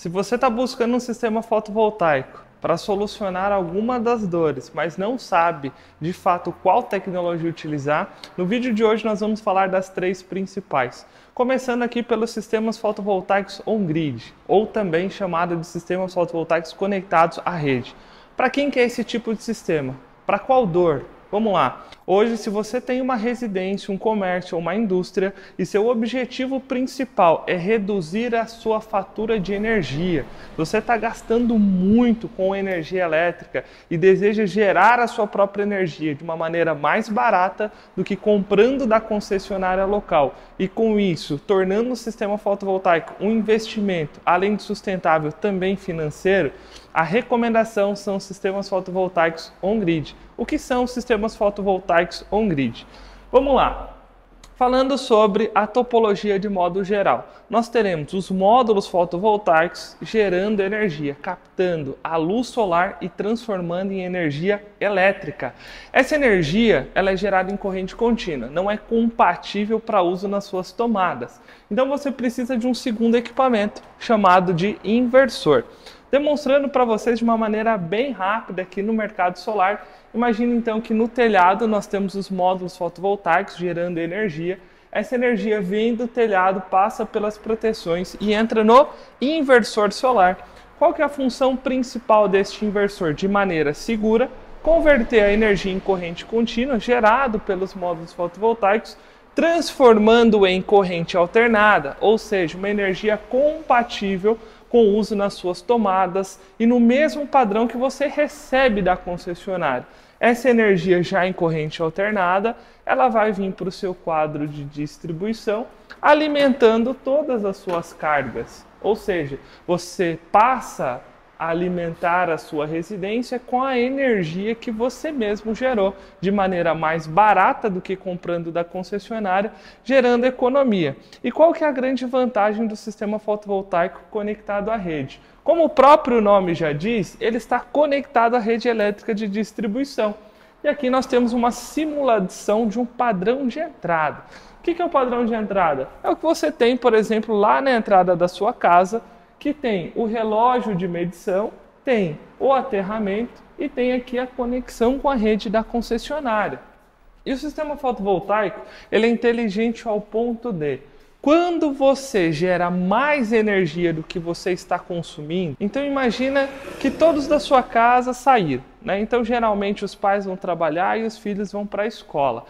Se você está buscando um sistema fotovoltaico para solucionar alguma das dores, mas não sabe de fato qual tecnologia utilizar, no vídeo de hoje nós vamos falar das três principais. Começando aqui pelos sistemas fotovoltaicos on-grid, ou também chamado de sistemas fotovoltaicos conectados à rede. Para quem que é esse tipo de sistema? Para qual dor? Vamos lá. Hoje, se você tem uma residência, um comércio ou uma indústria e seu objetivo principal é reduzir a sua fatura de energia, você está gastando muito com energia elétrica e deseja gerar a sua própria energia de uma maneira mais barata do que comprando da concessionária local e com isso tornando o sistema fotovoltaico um investimento, além de sustentável, também financeiro, a recomendação são os sistemas fotovoltaicos on-grid. O que são os sistemas fotovoltaicos on-grid? Vamos lá. Falando sobre a topologia de modo geral, nós teremos os módulos fotovoltaicos gerando energia, captando a luz solar e transformando em energia elétrica. Essa energia ela é gerada em corrente contínua, não é compatível para uso nas suas tomadas. Então você precisa de um segundo equipamento chamado de inversor. Demonstrando para vocês de uma maneira bem rápida aqui no mercado solar. Imagine então que no telhado nós temos os módulos fotovoltaicos gerando energia. Essa energia vem do telhado, passa pelas proteções e entra no inversor solar. Qual que é a função principal deste inversor? De maneira segura, converter a energia em corrente contínua gerado pelos módulos fotovoltaicos, transformando em corrente alternada, ou seja, uma energia compatível com o uso nas suas tomadas e no mesmo padrão que você recebe da concessionária. Essa energia já em corrente alternada, ela vai vir para o seu quadro de distribuição, alimentando todas as suas cargas. Ou seja, você passa a alimentar a sua residência com a energia que você mesmo gerou, de maneira mais barata do que comprando da concessionária, gerando economia. E qual que é a grande vantagem do sistema fotovoltaico conectado à rede? Como o próprio nome já diz, ele está conectado à rede elétrica de distribuição. E aqui nós temos uma simulação de um padrão de entrada. O que é o padrão de entrada? É o que você tem, por exemplo, lá na entrada da sua casa, que tem o relógio de medição, tem o aterramento e tem aqui a conexão com a rede da concessionária. E o sistema fotovoltaico ele é inteligente ao ponto de, quando você gera mais energia do que você está consumindo, então imagina que todos da sua casa saíram, né? Então geralmente os pais vão trabalhar e os filhos vão para a escola.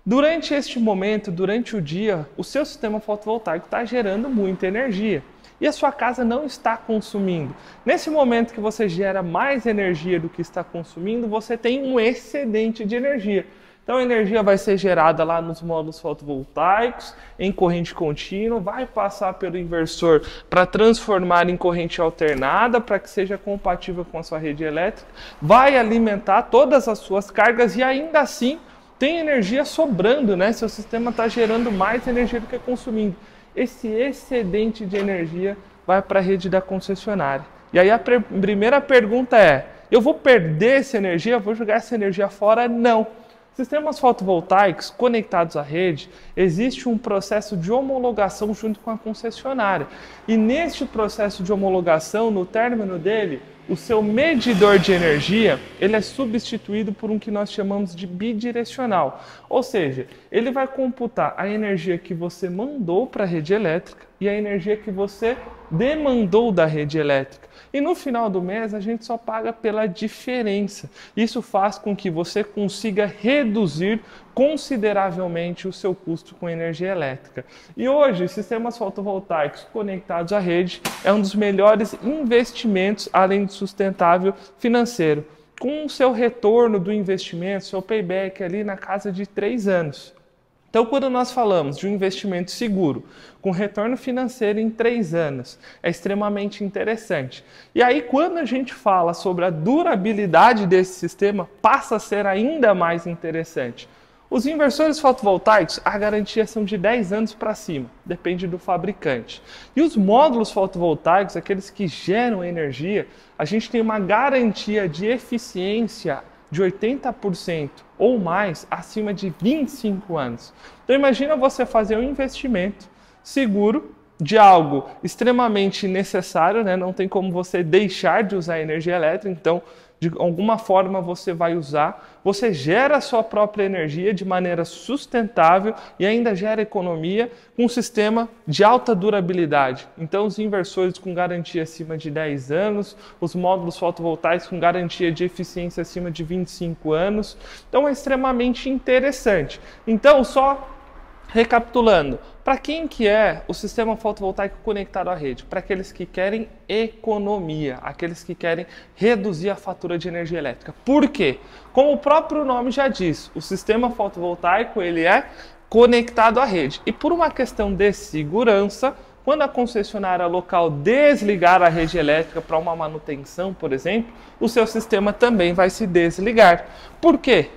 Durante este momento, durante o dia, o seu sistema fotovoltaico está gerando muita energia. E a sua casa não está consumindo. Nesse momento que você gera mais energia do que está consumindo, você tem um excedente de energia. Então a energia vai ser gerada lá nos módulos fotovoltaicos, em corrente contínua, vai passar pelo inversor para transformar em corrente alternada, para que seja compatível com a sua rede elétrica, vai alimentar todas as suas cargas e ainda assim tem energia sobrando, né? Seu sistema está gerando mais energia do que consumindo. Esse excedente de energia vai para a rede da concessionária. E aí a primeira pergunta é, eu vou perder essa energia? Vou jogar essa energia fora? Não. Sistemas fotovoltaicos conectados à rede, existe um processo de homologação junto com a concessionária. E neste processo de homologação, no término dele, o seu medidor de energia ele é substituído por um que nós chamamos de bidirecional. Ou seja, ele vai computar a energia que você mandou para a rede elétrica e a energia que você demandou da rede elétrica. E no final do mês a gente só paga pela diferença. Isso faz com que você consiga reduzir consideravelmente o seu custo com energia elétrica. E hoje, sistemas fotovoltaicos conectados à rede é um dos melhores investimentos, além de sustentável financeiro, com o seu retorno do investimento, seu payback ali na casa de 3 anos. Então, quando nós falamos de um investimento seguro, com retorno financeiro em 3 anos, é extremamente interessante. E aí, quando a gente fala sobre a durabilidade desse sistema, passa a ser ainda mais interessante. Os inversores fotovoltaicos, a garantia são de 10 anos para cima, depende do fabricante. E os módulos fotovoltaicos, aqueles que geram energia, a gente tem uma garantia de eficiência de 80% ou mais acima de 25 anos. Então imagina você fazer um investimento seguro de algo extremamente necessário, né? Não tem como você deixar de usar energia elétrica, então de alguma forma você vai usar, você gera a sua própria energia de maneira sustentável e ainda gera economia com um sistema de alta durabilidade. Então os inversores com garantia acima de 10 anos, os módulos fotovoltaicos com garantia de eficiência acima de 25 anos, então é extremamente interessante. Então só recapitulando, para quem que é o sistema fotovoltaico conectado à rede? Para aqueles que querem economia, aqueles que querem reduzir a fatura de energia elétrica. Por quê? Como o próprio nome já diz, o sistema fotovoltaico ele é conectado à rede. E por uma questão de segurança, quando a concessionária local desligar a rede elétrica para uma manutenção, por exemplo, o seu sistema também vai se desligar. Por quê?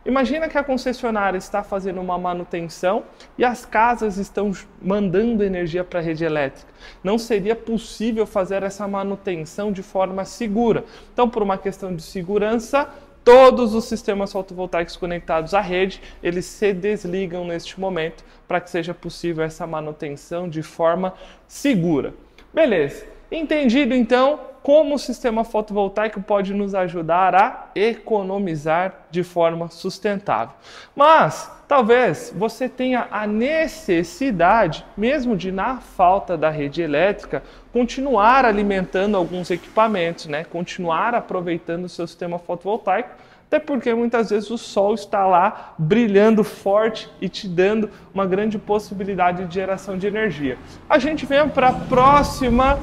Imagina que a concessionária está fazendo uma manutenção e as casas estão mandando energia para a rede elétrica. Não seria possível fazer essa manutenção de forma segura. Então, por uma questão de segurança, todos os sistemas fotovoltaicos conectados à rede, eles se desligam neste momento para que seja possível essa manutenção de forma segura. Beleza. Entendido então como o sistema fotovoltaico pode nos ajudar a economizar de forma sustentável. Mas talvez você tenha a necessidade, mesmo de na falta da rede elétrica, continuar alimentando alguns equipamentos, né? Continuar aproveitando o seu sistema fotovoltaico, até porque muitas vezes o sol está lá brilhando forte e te dando uma grande possibilidade de geração de energia. A gente vem para a próxima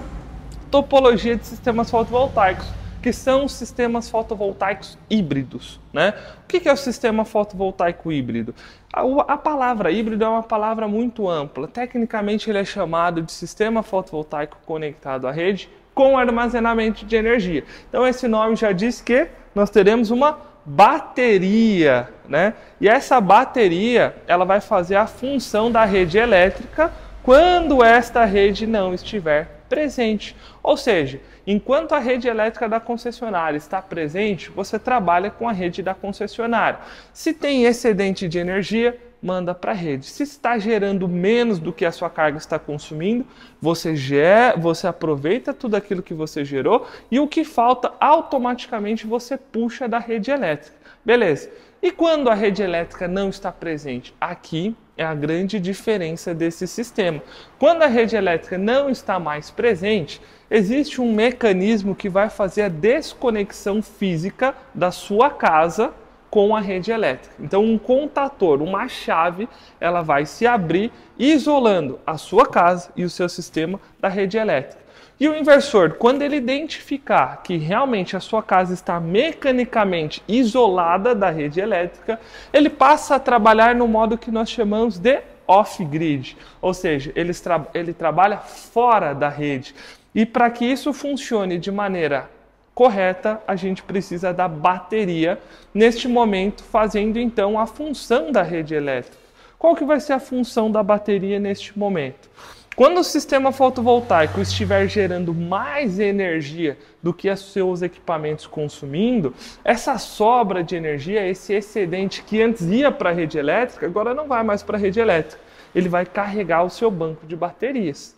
topologia de sistemas fotovoltaicos, que são os sistemas fotovoltaicos híbridos, né? O que é o sistema fotovoltaico híbrido? A palavra híbrido é uma palavra muito ampla. Tecnicamente ele é chamado de sistema fotovoltaico conectado à rede com armazenamento de energia. Então esse nome já diz que nós teremos uma bateria, né? E essa bateria, ela vai fazer a função da rede elétrica quando esta rede não estiver presente. Ou seja, enquanto a rede elétrica da concessionária está presente, você trabalha com a rede da concessionária. Se tem excedente de energia, manda para a rede. Se está gerando menos do que a sua carga está consumindo, você aproveita tudo aquilo que você gerou e o que falta automaticamente você puxa da rede elétrica. Beleza. E quando a rede elétrica não está presente? Aqui é a grande diferença desse sistema. Quando a rede elétrica não está mais presente, existe um mecanismo que vai fazer a desconexão física da sua casa com a rede elétrica. Então um contator, uma chave, ela vai se abrir isolando a sua casa e o seu sistema da rede elétrica. E o inversor, quando ele identificar que realmente a sua casa está mecanicamente isolada da rede elétrica, ele passa a trabalhar no modo que nós chamamos de off-grid, ou seja, ele trabalha fora da rede. E para que isso funcione de maneira correta, a gente precisa da bateria, neste momento fazendo então a função da rede elétrica. Qual que vai ser a função da bateria neste momento? Quando o sistema fotovoltaico estiver gerando mais energia do que os seus equipamentos consumindo, essa sobra de energia, esse excedente que antes ia para a rede elétrica, agora não vai mais para a rede elétrica. Ele vai carregar o seu banco de baterias.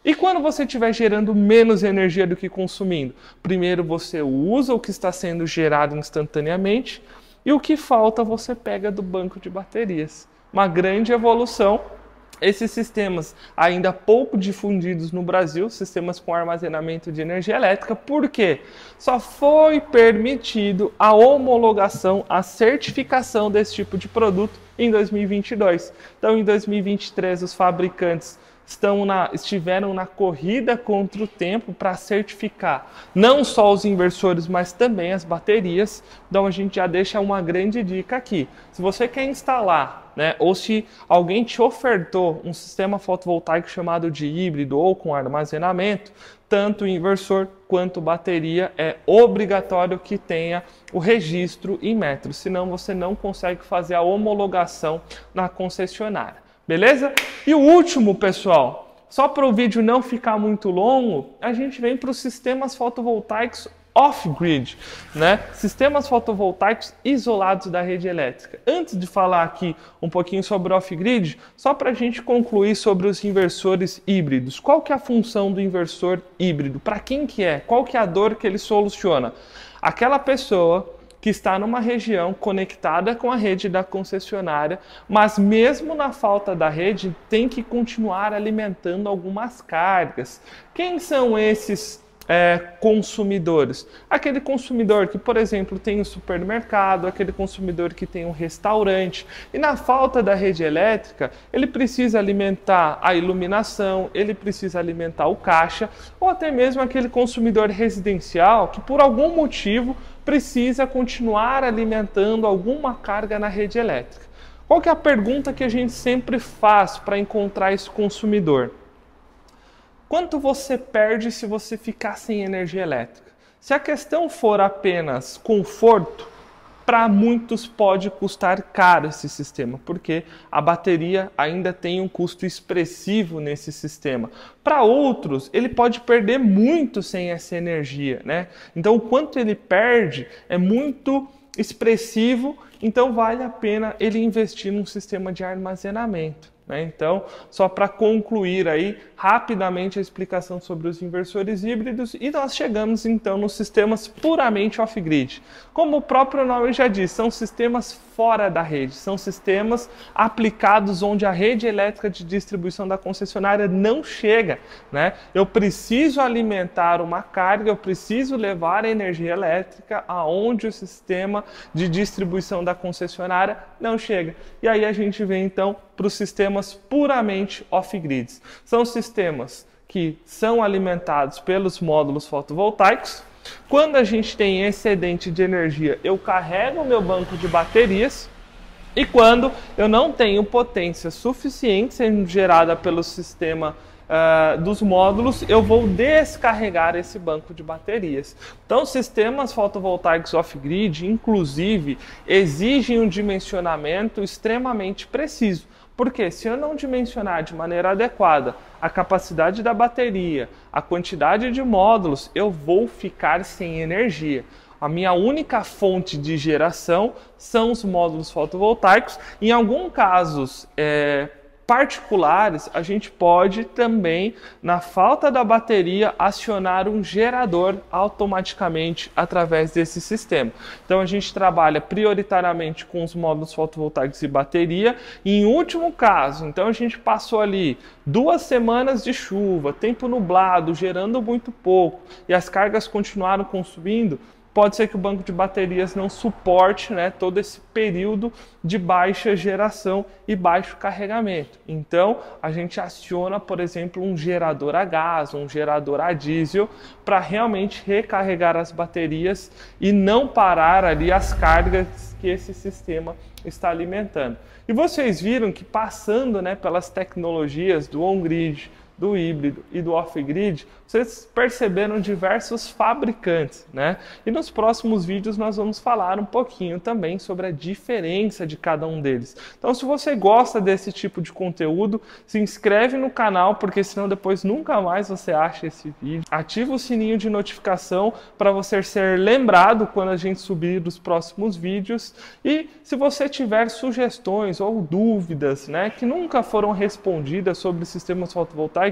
E quando você estiver gerando menos energia do que consumindo? Primeiro você usa o que está sendo gerado instantaneamente e o que falta você pega do banco de baterias. Uma grande evolução. Esses sistemas ainda pouco difundidos no Brasil, sistemas com armazenamento de energia elétrica, por quê? Só foi permitido a homologação, a certificação desse tipo de produto em 2022. Então, em 2023, os fabricantes estiveram na corrida contra o tempo para certificar não só os inversores, mas também as baterias. Então a gente já deixa uma grande dica aqui. Se você quer instalar, né, ou se alguém te ofertou um sistema fotovoltaico chamado de híbrido ou com armazenamento, tanto o inversor quanto bateria é obrigatório que tenha o registro em metros, senão você não consegue fazer a homologação na concessionária. Beleza? E o último, pessoal, só para o vídeo não ficar muito longo, a gente vem para os sistemas fotovoltaicos off-grid, né? Sistemas fotovoltaicos isolados da rede elétrica. Antes de falar aqui um pouquinho sobre off-grid, só para a gente concluir sobre os inversores híbridos. Qual que é a função do inversor híbrido? Para quem que é? Qual que é a dor que ele soluciona? Aquela pessoa que está numa região conectada com a rede da concessionária, mas mesmo na falta da rede, tem que continuar alimentando algumas cargas. Quem são esses consumidores? Aquele consumidor que, por exemplo, tem um supermercado, aquele consumidor que tem um restaurante, e na falta da rede elétrica, ele precisa alimentar a iluminação, ele precisa alimentar o caixa, ou até mesmo aquele consumidor residencial que, por algum motivo, precisa continuar alimentando alguma carga na rede elétrica. Qual que é a pergunta que a gente sempre faz para encontrar esse consumidor? Quanto você perde se você ficar sem energia elétrica? Se a questão for apenas conforto, para muitos pode custar caro esse sistema, porque a bateria ainda tem um custo expressivo nesse sistema. Para outros, ele pode perder muito sem essa energia, né? Então, o quanto ele perde é muito expressivo, então vale a pena ele investir num sistema de armazenamento. Então, só para concluir aí rapidamente a explicação sobre os inversores híbridos, e nós chegamos então nos sistemas puramente off-grid. Como o próprio nome já diz, são sistemas fora da rede, são sistemas aplicados onde a rede elétrica de distribuição da concessionária não chega, né? Eu preciso alimentar uma carga, eu preciso levar a energia elétrica aonde o sistema de distribuição da concessionária não chega. E aí a gente vem então para os sistemas puramente off-grids. São sistemas que são alimentados pelos módulos fotovoltaicos. Quando a gente tem excedente de energia, eu carrego o meu banco de baterias, e quando eu não tenho potência suficiente sendo gerada pelo sistema dos módulos, eu vou descarregar esse banco de baterias. Então, sistemas fotovoltaicos off-grid, inclusive, exigem um dimensionamento extremamente preciso. Porque se eu não dimensionar de maneira adequada a capacidade da bateria, a quantidade de módulos, eu vou ficar sem energia. A minha única fonte de geração são os módulos fotovoltaicos. Em alguns casos particulares, a gente pode também, na falta da bateria, acionar um gerador automaticamente através desse sistema. Então a gente trabalha prioritariamente com os módulos fotovoltaicos e bateria. E em último caso, então a gente passou ali 2 semanas de chuva, tempo nublado, gerando muito pouco, e as cargas continuaram consumindo, pode ser que o banco de baterias não suporte, né, todo esse período de baixa geração e baixo carregamento. Então, a gente aciona, por exemplo, um gerador a gás, um gerador a diesel, para realmente recarregar as baterias e não parar ali as cargas que esse sistema está alimentando. E vocês viram que passando, né, pelas tecnologias do on-grid, do híbrido e do off-grid, vocês perceberam diversos fabricantes, né? E nos próximos vídeos nós vamos falar um pouquinho também sobre a diferença de cada um deles. Então, se você gosta desse tipo de conteúdo, se inscreve no canal, porque senão depois nunca mais você acha esse vídeo. Ativa o sininho de notificação para você ser lembrado quando a gente subir os próximos vídeos. E se você tiver sugestões ou dúvidas, né, que nunca foram respondidas sobre sistemas fotovoltaicos,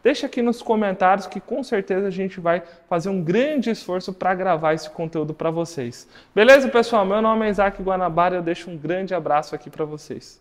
deixa aqui nos comentários que com certeza a gente vai fazer um grande esforço para gravar esse conteúdo para vocês. Beleza, pessoal? Meu nome é Isaac Guanabara e eu deixo um grande abraço aqui para vocês.